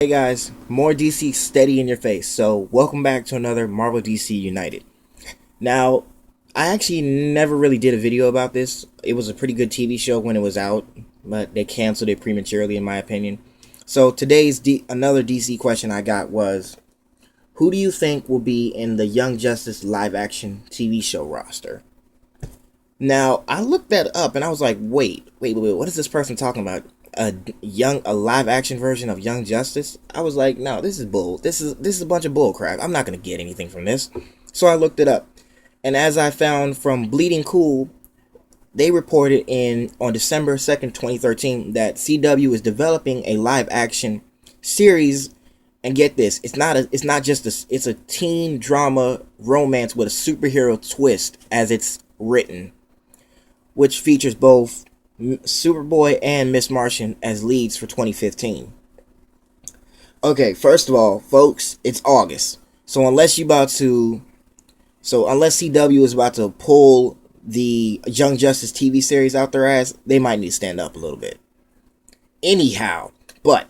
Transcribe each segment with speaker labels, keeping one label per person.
Speaker 1: Hey guys, more DC steady in your face. So, welcome back to another Marvel DC United. Now, I actually never really did a video about this. It was a pretty good TV show when it was out, but they canceled it prematurely in my opinion. So, another DC question I got was, who do you think will be in the Young Justice live action TV show roster? Now, I looked that up and I was like, wait, what is this person talking about? A live action version of Young Justice? I was like, no, this is bull. This is a bunch of bull crap. I'm not gonna get anything from this. So I looked it up, and as I found from Bleeding Cool, they reported on December 2nd, 2013, that CW is developing a live action series. And get this, it's a teen drama romance with a superhero twist as it's written, which features both Superboy and Miss Martian as leads for 2015. Okay, first of all, folks, it's August. So unless CW is about to pull the Young Justice TV series out their ass, they might need to stand up a little bit. Anyhow, but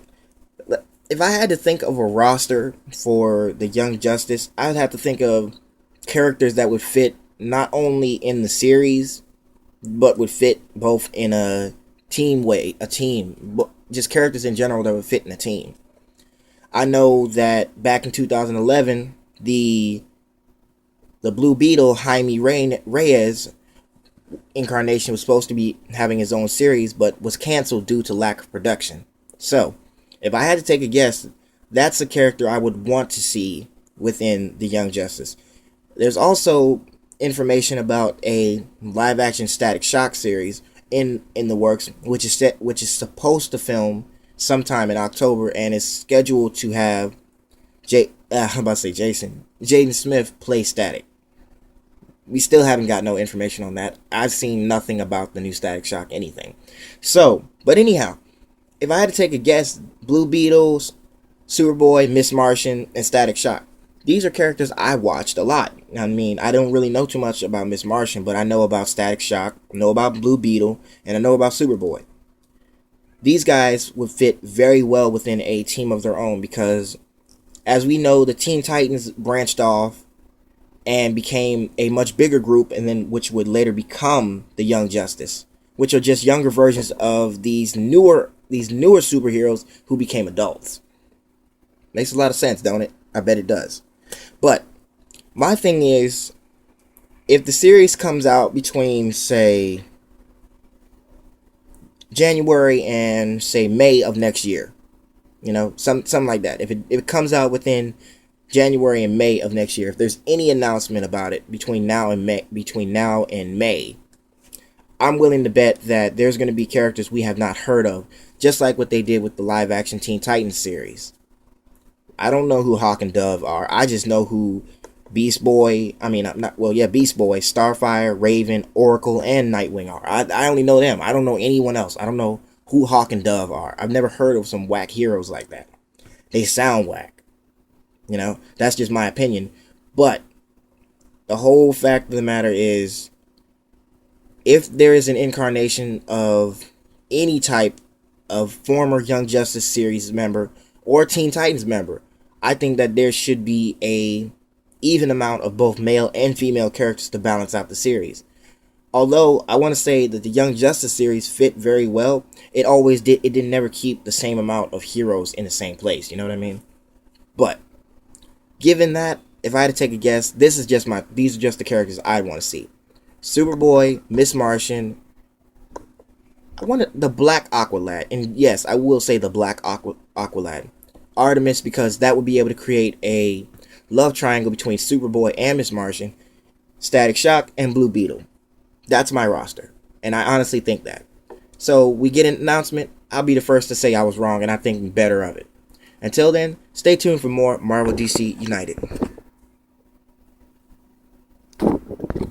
Speaker 1: if I had to think of a roster for the Young Justice, I would have to think of characters that would fit not only in the series, but would fit both in a team, just characters in general that would fit in a team. I know that back in 2011, the Blue Beetle, Jaime Reyes incarnation, was supposed to be having his own series, but was canceled due to lack of production. So, if I had to take a guess, that's a character I would want to see within the Young Justice. There's also information about a live action Static Shock series in the works, which is supposed to film sometime in October and is scheduled to have Jaden Smith play Static. We still haven't got no information on that. I've seen nothing about the new Static Shock anything. So, but anyhow, if I had to take a guess, Blue Beetles, Superboy, Miss Martian, and Static Shock. These are characters I watched a lot. I mean, I don't really know too much about Miss Martian, but I know about Static Shock, I know about Blue Beetle, and I know about Superboy. These guys would fit very well within a team of their own because, as we know, the Teen Titans branched off and became a much bigger group, and then which would later become the Young Justice, which are just younger versions of these newer superheroes who became adults. Makes a lot of sense, don't it? I bet it does. But my thing is, if the series comes out between, say, January and, say, May of next year, something like that. If it comes out within January and May of next year, if there's any announcement about it between now and May, I'm willing to bet that there's going to be characters we have not heard of, just like what they did with the live action Teen Titans series. I don't know who Hawk and Dove are. I just know who Beast Boy, Starfire, Raven, Oracle, and Nightwing are. I only know them. I don't know anyone else. I don't know who Hawk and Dove are. I've never heard of some whack heroes like that. They sound whack. That's just my opinion. But the whole fact of the matter is, if there is an incarnation of any type of former Young Justice series member or Teen Titans member, I think that there should be a even amount of both male and female characters to balance out the series. Although I want to say that the Young Justice series fit very well, it didn't never keep the same amount of heroes in the same place, you know what I mean? But given that, if I had to take a guess, these are just the characters I want to see. Superboy, Miss Martian, I wanted the Black Aqualad, and yes, I will say the Black Aqualad. Artemis, because that would be able to create a love triangle between Superboy and Miss Martian, Static Shock, and Blue Beetle. That's my roster, and I honestly think that. So, we get an announcement, I'll be the first to say I was wrong, and I think better of it. Until then, stay tuned for more Marvel DC United.